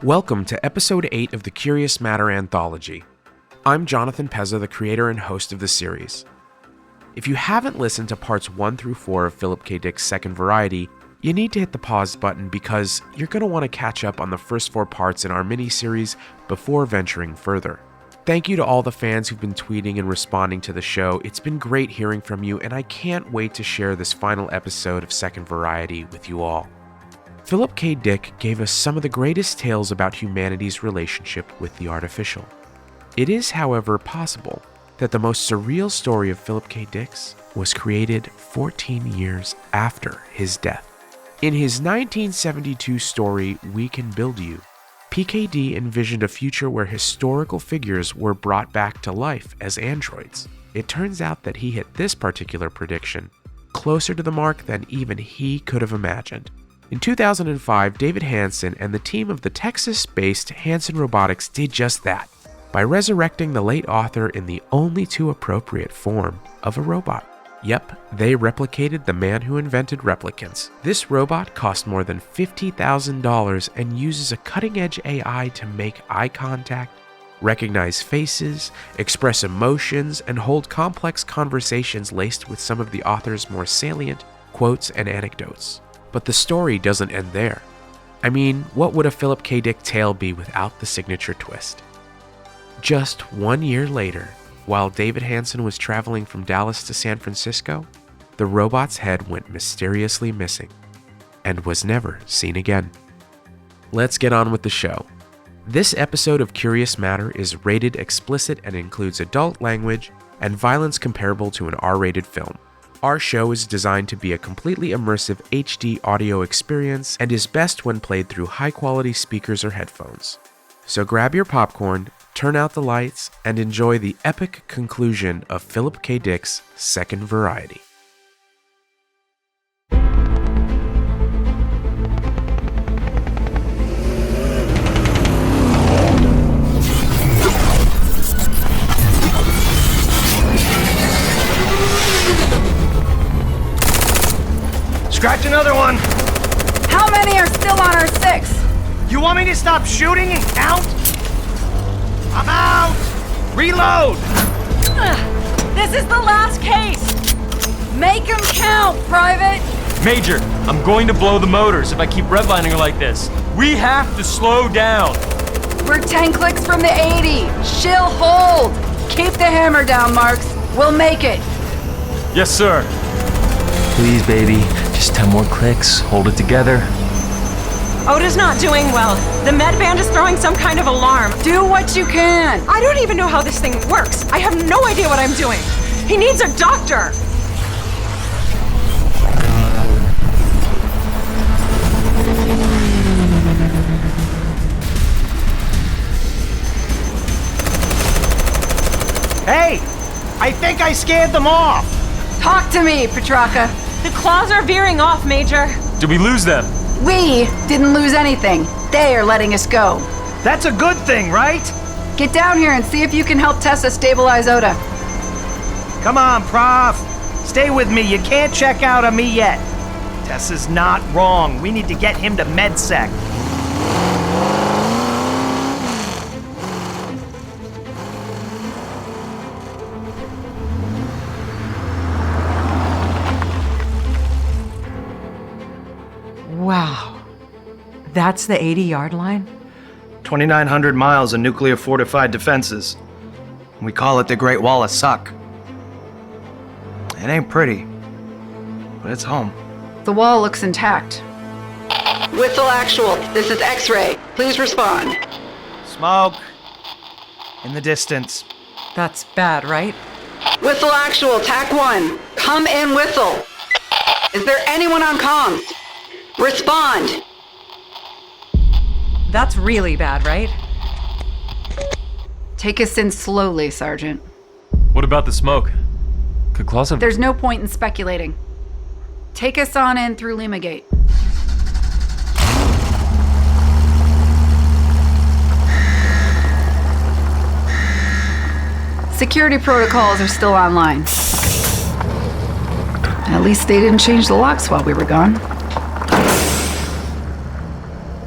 Welcome to Episode 8 of the Curious Matter Anthology. I'm Jonathan Pezza, the creator and host of the series. If you haven't listened to parts 1 through 4 of Philip K. Dick's Second Variety, you need to hit the pause button because you're going to want to catch up on the first 4 parts in our mini-series before venturing further. Thank you to all the fans who've been tweeting and responding to the show. It's been great hearing from you, and I can't wait to share this final episode of Second Variety with you all. Philip K. Dick gave us some of the greatest tales about humanity's relationship with the artificial. It is, however, possible that the most surreal story of Philip K. Dick's was created 14 years after his death. In his 1972 story, We Can Build You, PKD envisioned a future where historical figures were brought back to life as androids. It turns out that he hit this particular prediction closer to the mark than even he could have imagined. In 2005, David Hanson and the team of the Texas-based Hanson Robotics did just that by resurrecting the late author in the only too appropriate form of a robot. Yep, they replicated the man who invented replicants. This robot cost more than $50,000 and uses a cutting-edge AI to make eye contact, recognize faces, express emotions, and hold complex conversations laced with some of the author's more salient quotes and anecdotes. But the story doesn't end there. I mean, what would a Philip K. Dick tale be without the signature twist? Just 1 year later, while David Hanson was traveling from Dallas to San Francisco, the robot's head went mysteriously missing and was never seen again. Let's get on with the show. This episode of Curious Matter is rated explicit and includes adult language and violence comparable to an R-rated film. Our show is designed to be a completely immersive HD audio experience and is best when played through high-quality speakers or headphones. So grab your popcorn, turn out the lights, and enjoy the epic conclusion of Philip K. Dick's Second Variety. Scratch another one! How many are still on our 6? You want me to stop shooting and count? I'm out! Reload! This is the last case! Make them count, Private! Major, I'm going to blow the motors if I keep redlining her like this. We have to slow down. We're 10 clicks from the 80. She'll hold. Keep the hammer down, Marks. We'll make it. Yes, sir. Please, baby. Just 10 more clicks. Hold it together. Oda's not doing well. The med band is throwing some kind of alarm. Do what you can. I don't even know how this thing works. I have no idea what I'm doing. He needs a doctor. Hey! I think I scared them off! Talk to me, Petraka. The claws are veering off, Major. Did we lose them? We didn't lose anything. They are letting us go. That's a good thing, right? Get down here and see if you can help Tessa stabilize Oda. Come on, Prof. Stay with me. You can't check out on me yet. Tessa's not wrong. We need to get him to MedSec. Wow. That's the 80-yard line? 2,900 miles of nuclear-fortified defenses. We call it the Great Wall of Suck. It ain't pretty, but it's home. The wall looks intact. Whistle Actual, this is X-Ray. Please respond. Smoke. In the distance. That's bad, right? Whistle Actual, TAC 1. Come in, Whistle. Is there anyone on comms? Respond. That's really bad, right? Take us in slowly, Sergeant. What about the smoke? Could claws have... There's no point in speculating. Take us on in through Lima Gate. Security protocols are still online. At least they didn't change the locks while we were gone.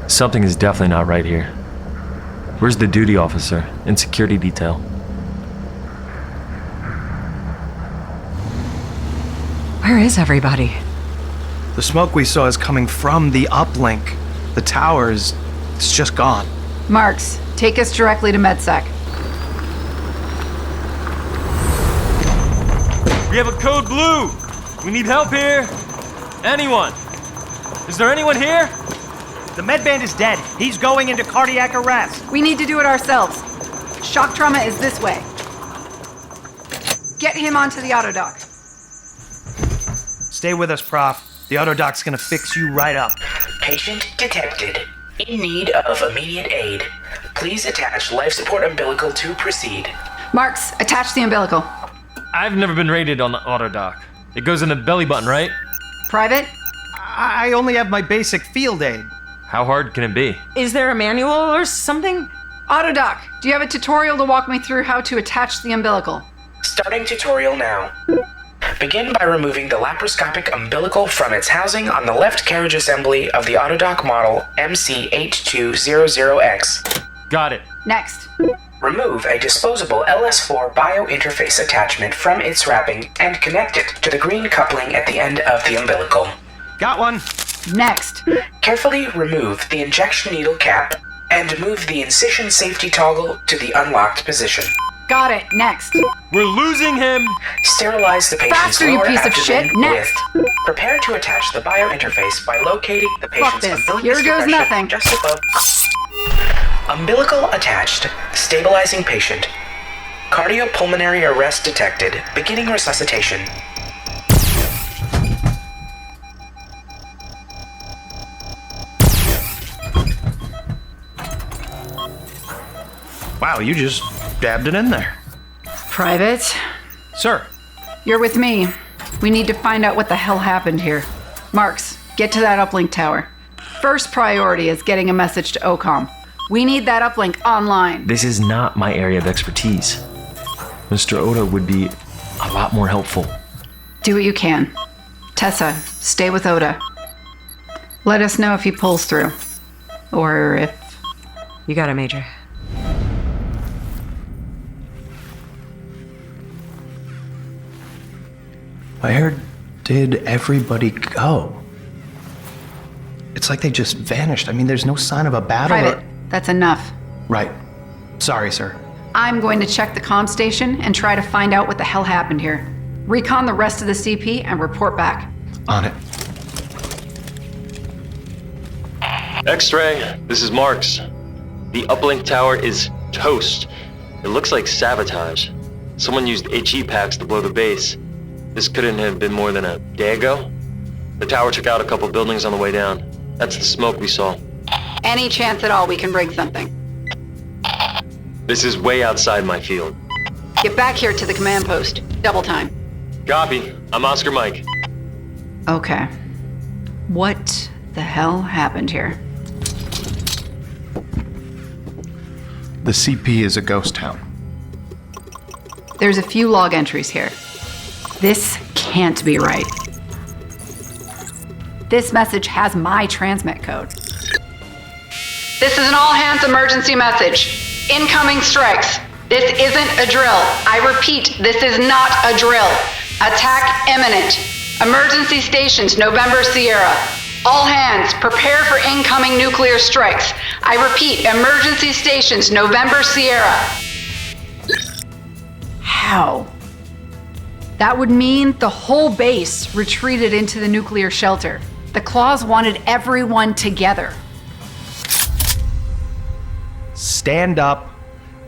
Something is definitely not right here. Where's the duty officer and security detail? Where is everybody? The smoke we saw is coming from the uplink. The towers, it's just gone. Marks, take us directly to MedSec. We have a code blue. We need help here. Anyone? Is there anyone here? The medband is dead. He's going into cardiac arrest. We need to do it ourselves. Shock trauma is this way. Get him onto the auto dock. Stay with us, Prof. The autodoc's gonna fix you right up. Patient detected. In need of immediate aid. Please attach life support umbilical to proceed. Marks, attach the umbilical. I've never been rated on the auto dock. It goes in the belly button, right? Private? I only have my basic field aid. How hard can it be? Is there a manual or something? Auto dock, do you have a tutorial to walk me through how to attach the umbilical? Starting tutorial now. Begin by removing the laparoscopic umbilical from its housing on the left carriage assembly of the Autodoc model MC8200X. Got it. Next. Remove a disposable LS4 biointerface attachment from its wrapping and connect it to the green coupling at the end of the umbilical. Got one. Next. Carefully remove the injection needle cap and move the incision safety toggle to the unlocked position. Got it. Next. We're losing him. Sterilize the patient's Faster, you lower piece of abdomen shit. Next. with. Prepare to attach the biointerface by locating the patient's this. umbilicus Here goes depression nothing. just above. Umbilical attached. Stabilizing patient. Cardiopulmonary arrest detected. Beginning resuscitation. Wow, you just dabbed it in there. Private, Sir, you're with me. We need to find out what the hell happened here. Marks, get to that uplink tower. First priority is getting a message to OCOM. We need that uplink online. This is not my area of expertise. Mr. Oda would be a lot more helpful. Do what you can. Tessa, stay with Oda. Let us know if he pulls through. Or if... You got it, Major. where did everybody go? It's like they just vanished. I mean, there's no sign of a battle. Private, that's enough. Right. Sorry, sir. I'm going to check the comm station and try to find out what the hell happened here. Recon the rest of the CP and report back. On it. X-ray, this is Marks. The uplink tower is toast. It looks like sabotage. Someone used HE packs to blow the base. This couldn't have been more than a day ago. The tower took out a couple buildings on the way down. That's the smoke we saw. Any chance at all we can bring something? This is way outside my field. Get back here to the command post. Double time. Copy. I'm Oscar Mike. Okay. What the hell happened here? The CP is a ghost town. There's a few log entries here. This can't be right. This message has my transmit code. This is an all-hands emergency message. Incoming strikes. This isn't a drill. I repeat, this is not a drill. Attack imminent. Emergency stations, November Sierra. All hands, prepare for incoming nuclear strikes. I repeat, emergency stations, November Sierra. How? That would mean the whole base retreated into the nuclear shelter. The Claws wanted everyone together. Stand up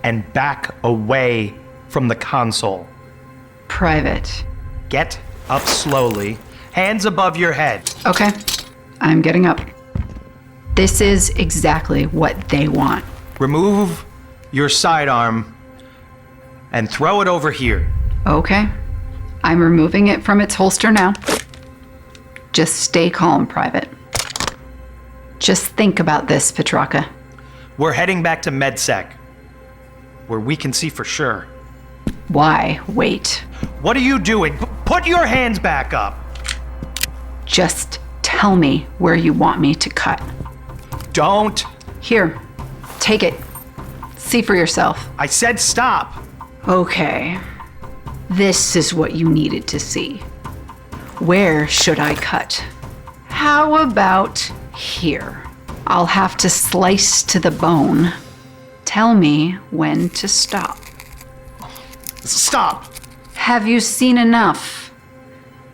and back away from the console. Private. Get up slowly, hands above your head. Okay, I'm getting up. This is exactly what they want. Remove your sidearm and throw it over here. Okay, I'm removing it from its holster now. Just stay calm, Private. Just think about this, Petraka. We're heading back to MedSec, where we can see for sure. Why wait? What are you doing? Put your hands back up. Just tell me where you want me to cut. Don't. Here, take it. See for yourself. I said stop! Okay. This is what you needed to see. Where should I cut? How about here? I'll have to slice to the bone. Tell me when to stop. Stop! Have you seen enough?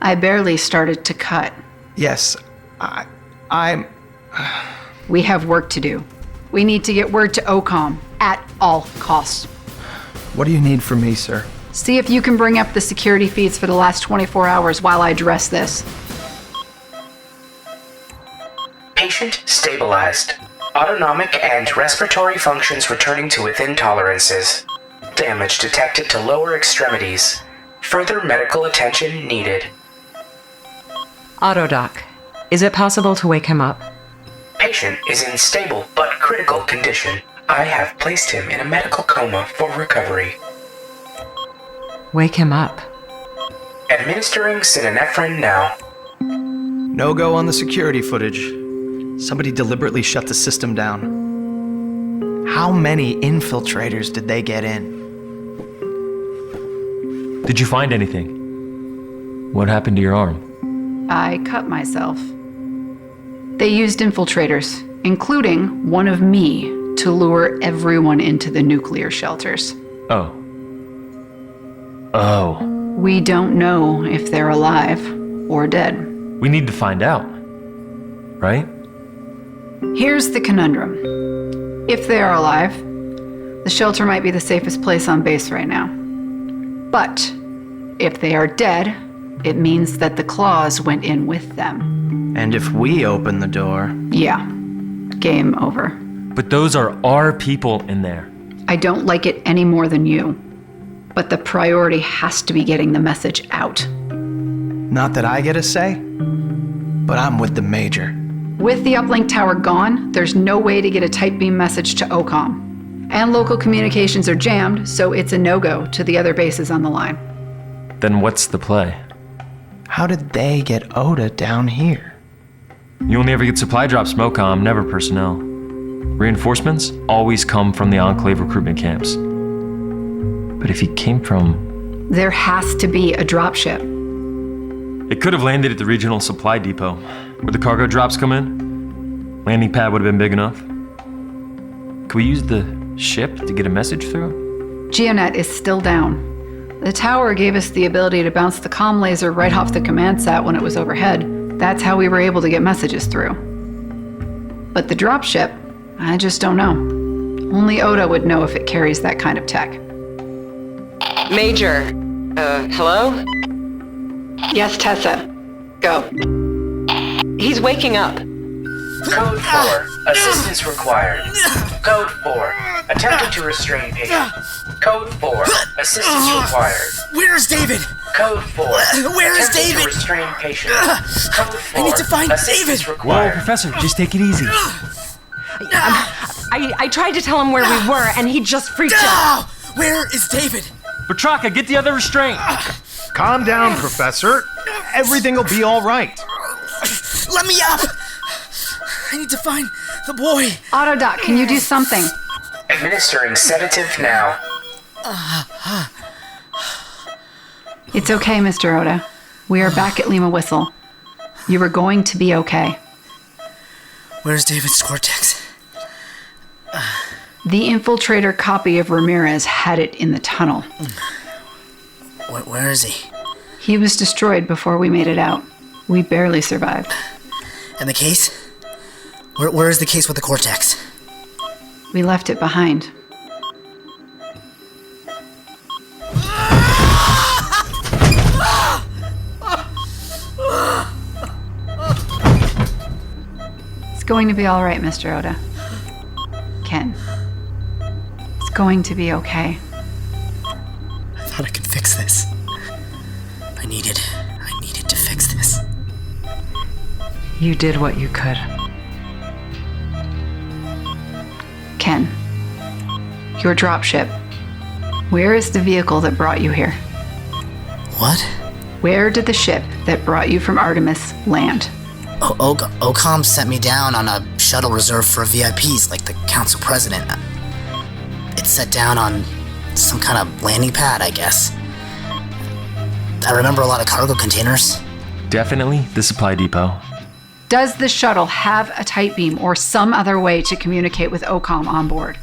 I barely started to cut. Yes, I'm... We have work to do. We need to get word to OCOM at all costs. What do you need from me, sir? See if you can bring up the security feeds for the last 24 hours while I address this. Patient stabilized. Autonomic and respiratory functions returning to within tolerances. Damage detected to lower extremities. Further medical attention needed. Autodoc, is it possible to wake him up? Patient is in stable but critical condition. I have placed him in a medical coma for recovery. Wake him up. Administering sinephrine now. No go on the security footage. Somebody deliberately shut the system down. How many infiltrators did they get in? Did you find anything? What happened to your arm? I cut myself. They used infiltrators, including one of me, to lure everyone into the nuclear shelters. Oh. We don't know if they're alive or dead. We need to find out. Right? Here's the conundrum. If they are alive, the shelter might be the safest place on base right now. But if they are dead, it means that the claws went in with them. And if we open the door... Yeah. Game over. But those are our people in there. I don't like it any more than you. But the priority has to be getting the message out. Not that I get a say, but I'm with the Major. With the uplink tower gone, there's no way to get a tight beam message to OCOM. And local communications are jammed, so it's a no-go to the other bases on the line. Then what's the play? How did they get Oda down here? You only ever get supply drops from OCOM, never personnel. Reinforcements always come from the Enclave recruitment camps. But if he came from... There has to be a dropship. It could have landed at the regional supply depot, where the cargo drops come in. Landing pad would have been big enough. Could we use the ship to get a message through? GeoNet is still down. The tower gave us the ability to bounce the comm laser right off the command sat when it was overhead. That's how we were able to get messages through. But the dropship, I just don't know. Only Oda would know if it carries that kind of tech. Major, hello? Yes, Tessa. Go. He's waking up. Code 4. Assistance required. Code 4. Attempting to restrain patient. Code 4. Assistance required. Where's David? Code 4. Where is Attempting David? to restrain patient. Code 4. I need to find Assistance David. required. Whoa, Professor, just take it easy. I tried to tell him where we were, and he just freaked out. Oh, where is David? Batraka, get the other restraint. Calm down, Professor. Everything will be all right. Let me up! I need to find the boy. Autodoc, can you do something? Administering sedative now. It's okay, Mr. Oda. We are back at Lima Whistle. You are going to be okay. Where's David's cortex? The infiltrator copy of Ramirez had it in the tunnel. Where is he? He was destroyed before we made it out. We barely survived. And the case? Where is the case with the cortex? We left it behind. It's going to be all right, Mr. Oda. Ken. It's going to be okay. I thought I could fix this. I needed to fix this. You did what you could. Ken, your dropship. Where is the vehicle that brought you here? What? Where did the ship that brought you from Artemis land? OCOM sent me down on a shuttle reserved for VIPs like the council president. set down on some kind of landing pad, I guess. I remember a lot of cargo containers. Definitely the supply depot. Does the shuttle have a tight beam or some other way to communicate with OCOM on board?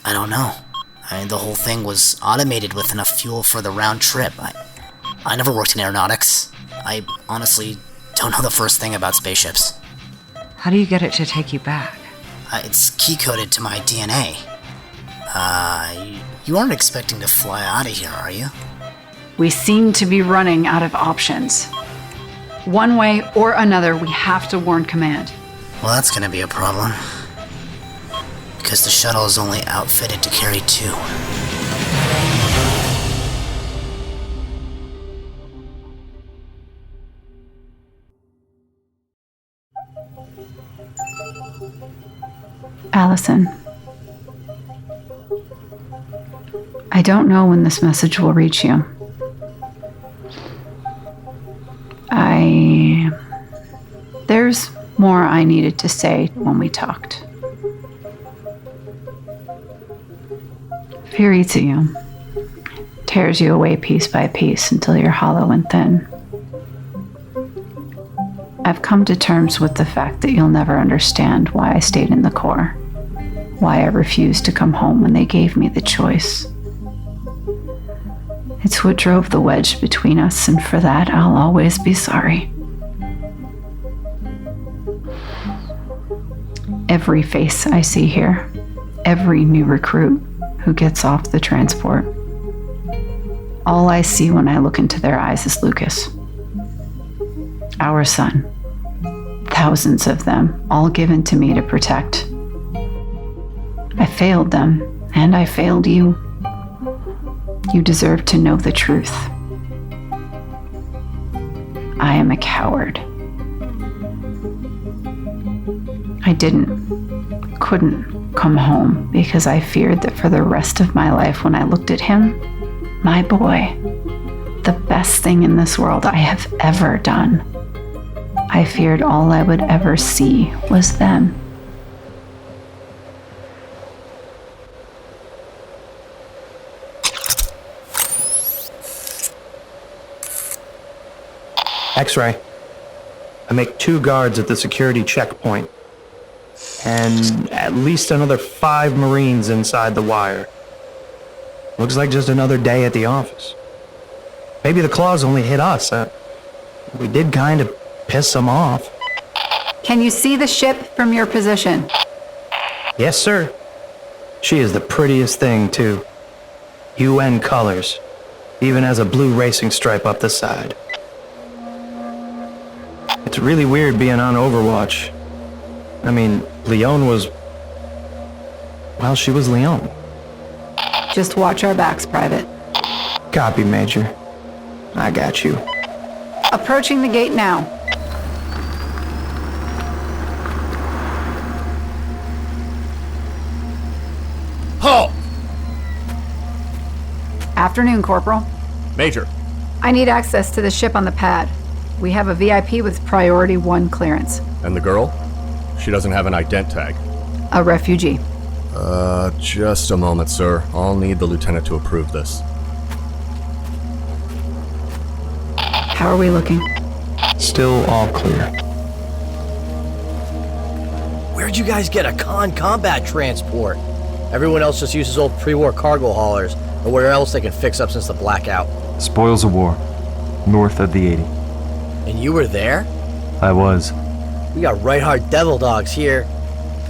I don't know. The whole thing was automated with enough fuel for the round trip. I never worked in aeronautics. I honestly don't know the first thing about spaceships. How do you get it to take you back? It's key-coded to my DNA. You aren't expecting to fly out of here, are you? We seem to be running out of options. One way or another, we have to warn command. Well, that's gonna be a problem. Because the shuttle is only outfitted to carry 2. Allison, I don't know when this message will reach you. There's more I needed to say when we talked. Fear eats at you, tears you away piece by piece until you're hollow and thin. I've come to terms with the fact that you'll never understand why I stayed in the Corps, why I refused to come home when they gave me the choice. It's what drove the wedge between us, and for that, I'll always be sorry. Every face I see here, every new recruit who gets off the transport, all I see when I look into their eyes is Lucas. Our son. Thousands of them, all given to me to protect. I failed them, and I failed you. You deserve to know the truth. I am a coward. I couldn't come home because I feared that for the rest of my life, when I looked at him, my boy, the best thing in this world I have ever done, I feared all I would ever see was them. X-ray. I make 2 guards at the security checkpoint. And at least another 5 Marines inside the wire. Looks like just another day at the office. Maybe the claws only hit us. We did kind of piss them off. Can you see the ship from your position? Yes, sir. She is the prettiest thing, too. UN colors. Even has a blue racing stripe up the side. It's really weird being on Overwatch. I mean, Leon was... well, she was Leon. Just watch our backs, Private. Copy, Major. I got you. Approaching the gate now. Halt! Afternoon, Corporal. Major. I need access to the ship on the pad. We have a VIP with Priority 1 clearance. And the girl? She doesn't have an ident tag. A refugee. Just a moment, sir. I'll need the lieutenant to approve this. How are we looking? Still all clear. Where'd you guys get a combat transport? Everyone else just uses old pre-war cargo haulers, or where else they can fix up since the blackout. Spoils of war. North of the 80. And you were there? I was. We got right-hard devil dogs here.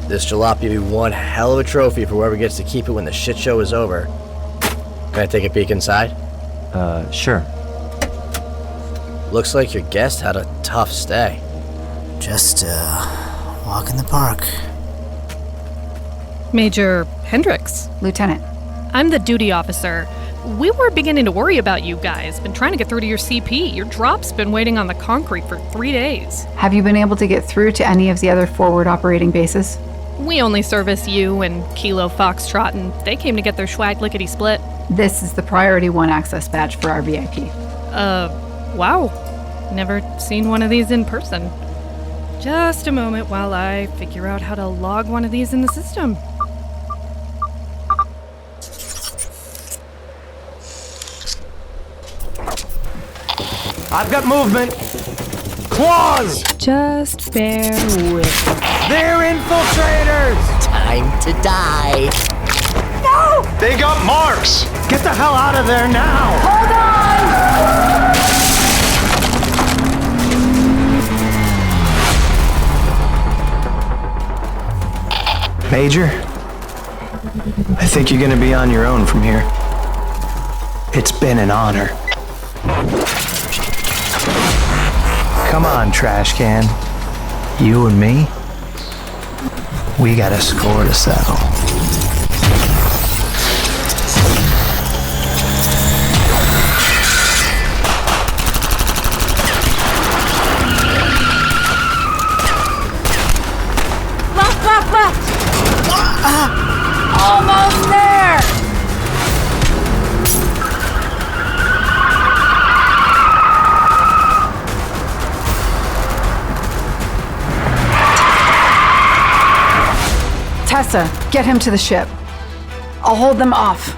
This jalopy will be one hell of a trophy for whoever gets to keep it when the shit show is over. Can I take a peek inside? Sure. Looks like your guest had a tough stay. Just, walk in the park. Major Hendricks. Lieutenant. I'm the duty officer. We were beginning to worry about you guys. Been trying to get through to your CP. Your drop's been waiting on the concrete for 3 days. Have you been able to get through to any of the other forward operating bases? We only service you and Kilo Foxtrot, and they came to get their swag lickety-split. This is the Priority 1 access badge for our VIP. Wow. Never seen one of these in person. Just a moment while I figure out how to log one of these in the system. I've got movement. Claws! Just bear with me. They're infiltrators! Time to die. No! They got marks! Get the hell out of there now! Hold on! Major, I think you're gonna be on your own from here. It's been an honor. Come on, trash can. You and me, we got a score to settle. Left! Almost there! Tessa, get him to the ship. I'll hold them off.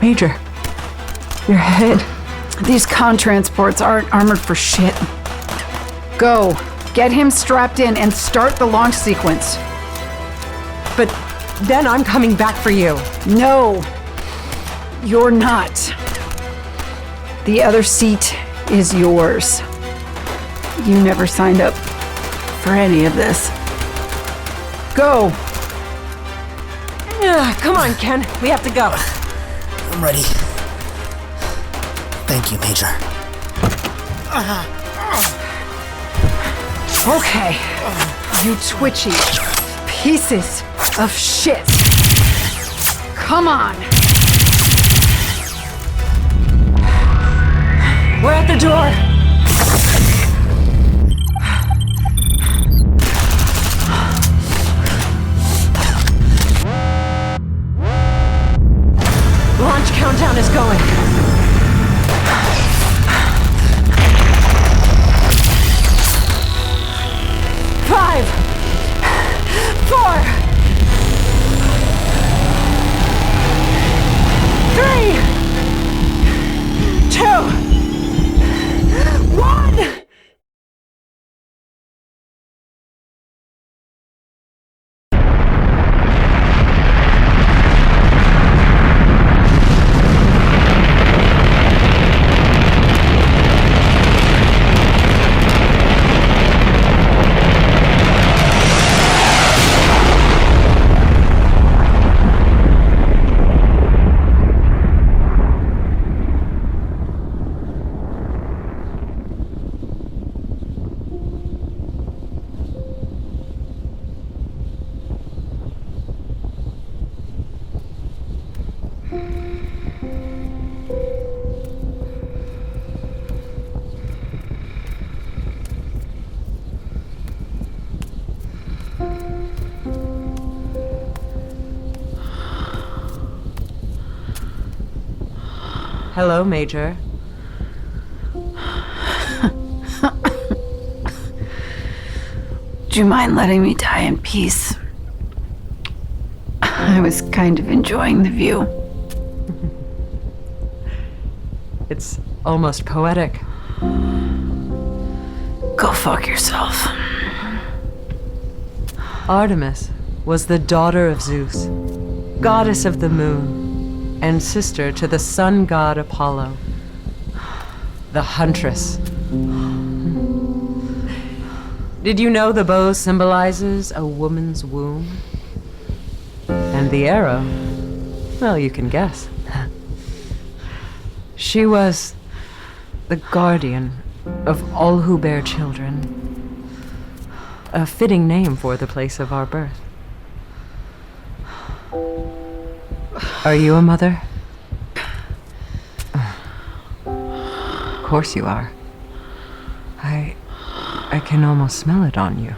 Major, your head. These con transports aren't armored for shit. Go. Get him strapped in and start the launch sequence. But then I'm coming back for you. No, you're not. The other seat is yours. You never signed up for any of this. Go. Come on, Ken. We have to go. I'm ready. Thank you, Major. Okay, you twitchy pieces of shit. Come on. We're at the door. Launch countdown is going. 5, 4, 3, 2, 1. Hello, Major. Do you mind letting me die in peace? I was kind of enjoying the view. It's almost poetic. Go fuck yourself. Artemis was the daughter of Zeus, goddess of the moon, and sister to the sun god Apollo, the huntress. Did you know the bow symbolizes a woman's womb? And the arrow? Well, you can guess. She was the guardian of all who bear children. A fitting name for the place of our birth. Are you a mother? Of course you are. I can almost smell it on you.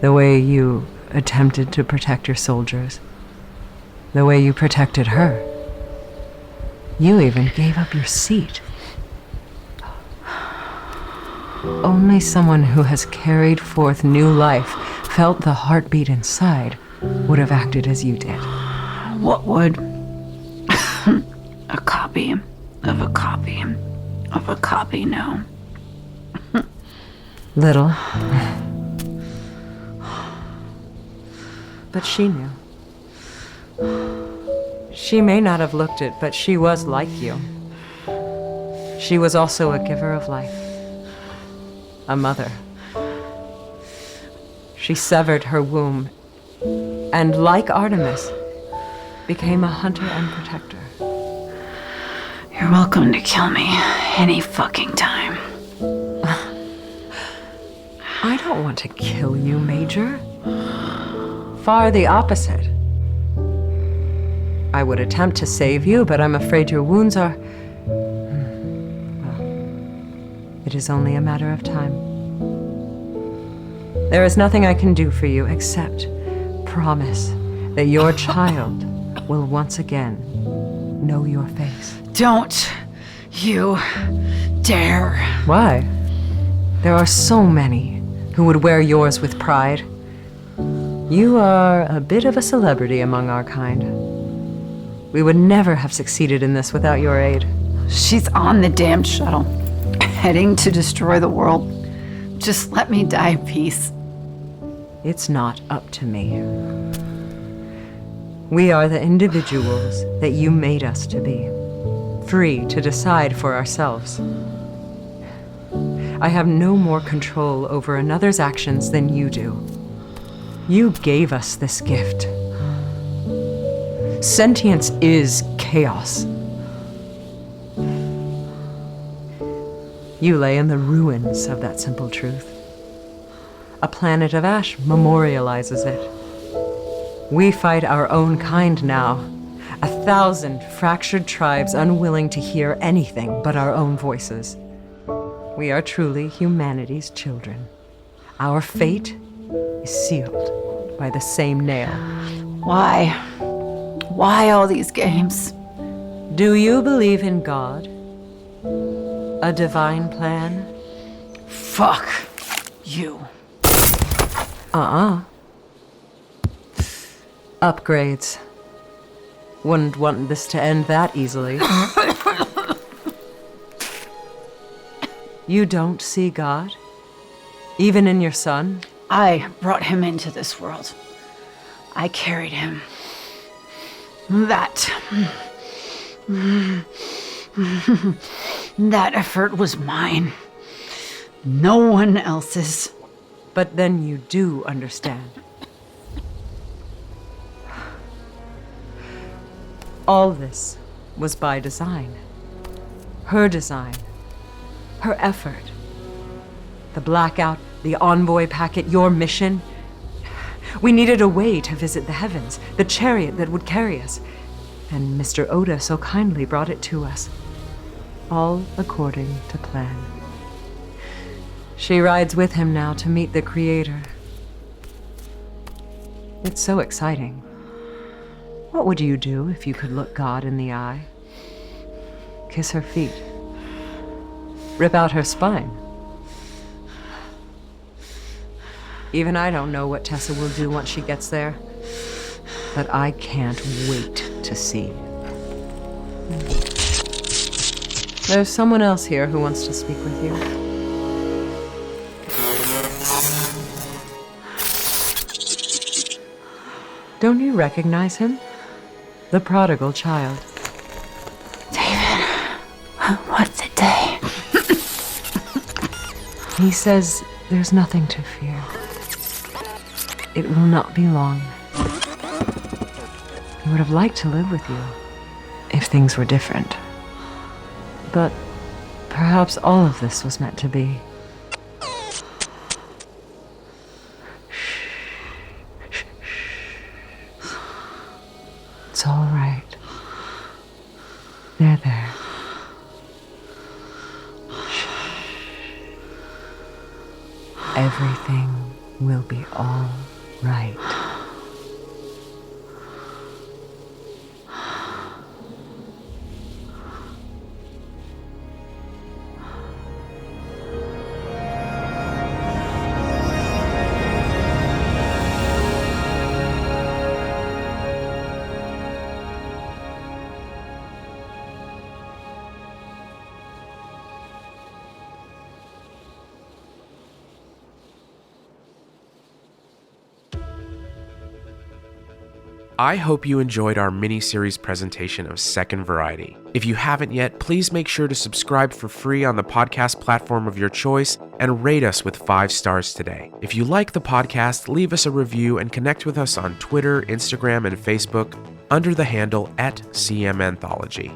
The way you attempted to protect your soldiers. The way you protected her. You even gave up your seat. Only someone who has carried forth new life, felt the heartbeat inside, would have acted as you did. What would? A copy of a copy of a copy now. Little. But she knew. She may not have looked it, but she was like you. She was also a giver of life. A mother. She severed her womb, and like Artemis, became a hunter and protector. You're welcome to kill me any fucking time. I don't want to kill you, Major. Far the opposite. I would attempt to save you, but I'm afraid your wounds are... Well, it is only a matter of time. There is nothing I can do for you except promise that your child will once again know your face. Don't you dare. Why? There are so many who would wear yours with pride. You are a bit of a celebrity among our kind. We would never have succeeded in this without your aid. She's on the damned shuttle, heading to destroy the world. Just let me die in peace. It's not up to me. We are the individuals that you made us to be, free to decide for ourselves. I have no more control over another's actions than you do. You gave us this gift. Sentience is chaos. You lay in the ruins of that simple truth. A planet of ash memorializes it. We fight our own kind now. 1,000 fractured tribes unwilling to hear anything but our own voices. We are truly humanity's children. Our fate is sealed by the same nail. Why? Why all these games? Do you believe in God? A divine plan? Fuck you. Upgrades. Wouldn't want this to end that easily. You don't see God? Even in your son? I brought him into this world. I carried him. That effort was mine. No one else's. But then you do understand. All this was by design. Her design. Her effort. The blackout, the envoy packet, your mission. We needed a way to visit the heavens, the chariot that would carry us. And Mr. Oda so kindly brought it to us. All according to plan. She rides with him now to meet the Creator. It's so exciting. What would you do if you could look God in the eye? Kiss her feet. Rip out her spine. Even I don't know what Tessa will do once she gets there. But I can't wait to see. There's someone else here who wants to speak with you. Don't you recognize him? The prodigal child. David, what's it day? He says there's nothing to fear. It will not be long. He would have liked to live with you, if things were different. But perhaps all of this was meant to be. It's all right. There. Everything will be all right. I hope you enjoyed our mini-series presentation of Second Variety. If you haven't yet, please make sure to subscribe for free on the podcast platform of your choice and rate us with 5 stars today. If you like the podcast, leave us a review and connect with us on Twitter, Instagram, and Facebook under the handle @CMAnthology.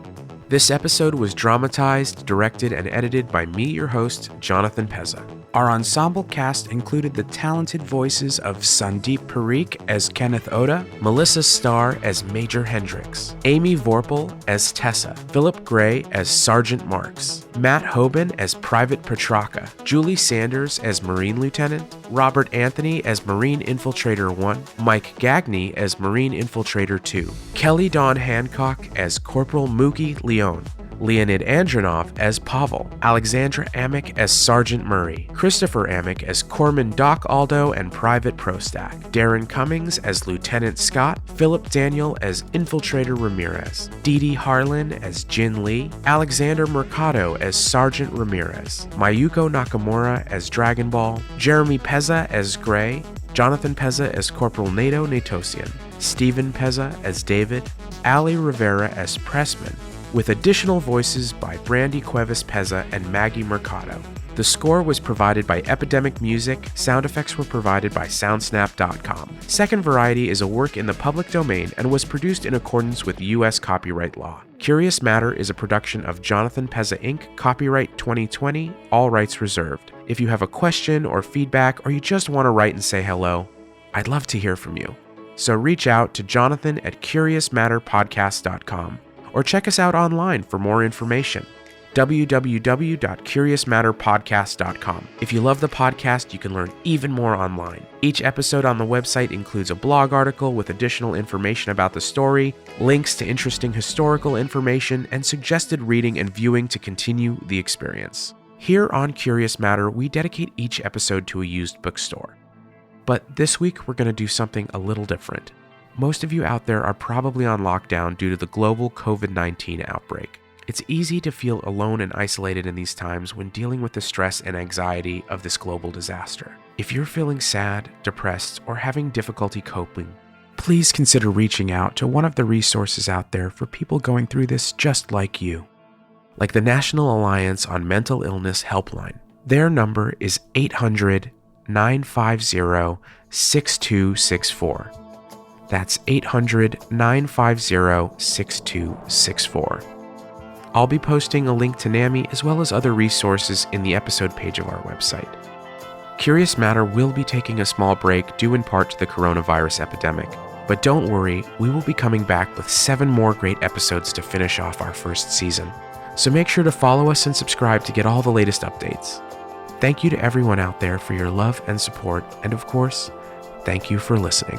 This episode was dramatized, directed, and edited by me, your host, Jonathan Pezza. Our ensemble cast included the talented voices of Sandeep Parikh as Kenneth Oda, Melissa Starr as Major Hendricks, Amy Vorpal as Tessa, Philip Gray as Sergeant Marks, Matt Hoban as Private Petraka, Julie Sanders as Marine Lieutenant, Robert Anthony as Marine Infiltrator 1, Mike Gagney as Marine Infiltrator 2, Kelly Dawn Hancock as Corporal Mookie Leone, Leonid Andronov as Pavel, Alexandra Amick as Sergeant Murray, Christopher Amick as Corpsman Doc Aldo and Private Prostak, Darren Cummings as Lieutenant Scott, Philip Daniel as Infiltrator Ramirez, Dee Dee Harlan as Jin Lee, Alexander Mercado as Sergeant Ramirez, Mayuko Nakamura as Dragon Ball, Jeremy Pezza as Gray, Jonathan Pezza as Corporal Nato Natosian, Stephen Pezza as David, Ali Rivera as Pressman, with additional voices by Brandy Cuevas Pezza and Maggie Mercado. The score was provided by Epidemic Music, sound effects were provided by Soundsnap.com. Second Variety is a work in the public domain and was produced in accordance with U.S. copyright law. Curious Matter is a production of Jonathan Pezza Inc., copyright 2020, all rights reserved. If you have a question or feedback, or you just want to write and say hello, I'd love to hear from you. So reach out to Jonathan at CuriousMatterPodcast.com. or check us out online for more information. www.curiousmatterpodcast.com. If you love the podcast, you can learn even more online. Each episode on the website includes a blog article with additional information about the story, links to interesting historical information, and suggested reading and viewing to continue the experience. Here on Curious Matter, we dedicate each episode to a used bookstore. But this week, we're going to do something a little different. Most of you out there are probably on lockdown due to the global COVID-19 outbreak. It's easy to feel alone and isolated in these times when dealing with the stress and anxiety of this global disaster. If you're feeling sad, depressed, or having difficulty coping, please consider reaching out to one of the resources out there for people going through this just like you. Like the National Alliance on Mental Illness Helpline. Their number is 800-950-6264. That's 800-950-6264. I'll be posting a link to NAMI as well as other resources in the episode page of our website. Curious Matter will be taking a small break due in part to the coronavirus epidemic, but don't worry, we will be coming back with 7 more great episodes to finish off our first season. So make sure to follow us and subscribe to get all the latest updates. Thank you to everyone out there for your love and support, and of course, thank you for listening.